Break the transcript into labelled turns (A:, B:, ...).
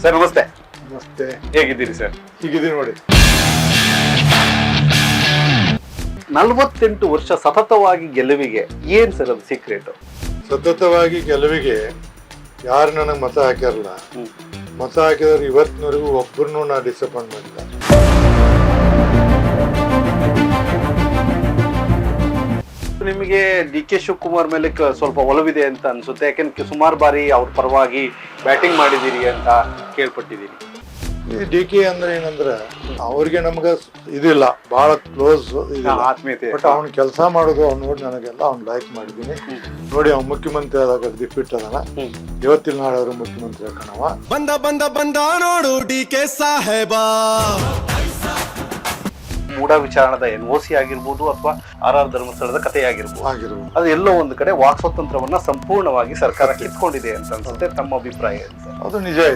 A: Sir ನಮಸ್ತೆ.
B: ನಮಸ್ತೆ.
A: ಹೇಗಿದ್ದೀರಿ ಸರ್?
B: ಹೀಗಿದ್ದೀವಿ ನೋಡಿ.
A: 48 ವರ್ಷ ಸತತವಾಗಿ ಗೆಲುವಿಗೆ ಏನ್ ಸರ್ ಅದು ಸೀಕ್ರೆಟ್?
B: ಸತತವಾಗಿ ಗೆಲುವಿಗೆ ಯಾರು ನನಗೆ ಮತ ಹಾಕ್ಯಾರಲ್ಲ, ಮತ ಹಾಕಿದವ್ರು ಇವತ್ತಿನವರೆಗೂ ಒಬ್ಬರನ್ನೂ ನಾ ಡಿಸಪಾಯಿಂಟ್ ಮಾಡಿಲ್ಲ.
A: ನಿಮಗೆ ಡಿ ಕೆ ಶಿವಕುಮಾರ್ ಮೇಲೆ ಸ್ವಲ್ಪ ಒಲವಿದೆ ಅಂತ ಅನ್ಸುತ್ತೆ, ಯಾಕೆಂದ್ರೆ ಸುಮಾರು ಬಾರಿ ಅವ್ರ ಪರವಾಗಿ ಬ್ಯಾಟಿಂಗ್ ಮಾಡಿದೀರಿ ಅಂತ ಕೇಳ್ಪಟ್ಟಿದ್ದೀನಿ.
B: ಈ ಡಿ ಕೆ ಅಂದ್ರೆ ಏನಂದ್ರೆ ಅವ್ರಿಗೆ ನಮ್ಗೆ ಇದಿಲ್ಲ, ಬಹಳ ಕ್ಲೋಸ್
A: ಆತ್ಮೀಯತೆ.
B: ಬಟ್ ಅವ್ನು ಕೆಲಸ ಮಾಡೋದು ಅವ್ನು ನೋಡಿ ನನಗೆಲ್ಲ ಅವ್ನು ಲೈಕ್ ಮಾಡಿದ್ದೀನಿ. ನೋಡಿ ಅವ್ನು ಮುಖ್ಯಮಂತ್ರಿ ಆದಾಗ ದಿಫಿಟ್ ಅದನ, ಇವತ್ತಿನ ನಾಳೆ ಅವರು ಮುಖ್ಯಮಂತ್ರಿ ಹಾಕೋಣವ.
C: ಬಂದ ಬಂದ ಬಂದ ನೋಡು ಡಿ ಕೆ ಸಾಹೇಬ.
A: ಮೂಢ ವಿಚಾರಣದ NOC ಆಗಿರ್ಬೋದು ಅಥವಾ RR ಧರ್ಮಸ್ಥಳದ ಕಥೆ ಆಗಿರ್ಬೋದು, ಅದು ಎಲ್ಲೋ ಒಂದು ಕಡೆ ವಾಕ್ ಸ್ವಾತಂತ್ರ್ಯವನ್ನ ಸಂಪೂರ್ಣವಾಗಿ ಸರ್ಕಾರ ಕಿತ್ಕೊಂಡಿದೆ ಅಂತ ಅನ್ಸುತ್ತೆ. ತಮ್ಮ ಅಭಿಪ್ರಾಯ ಏನು ಸರ್?
B: ಅದು ನಿಜ.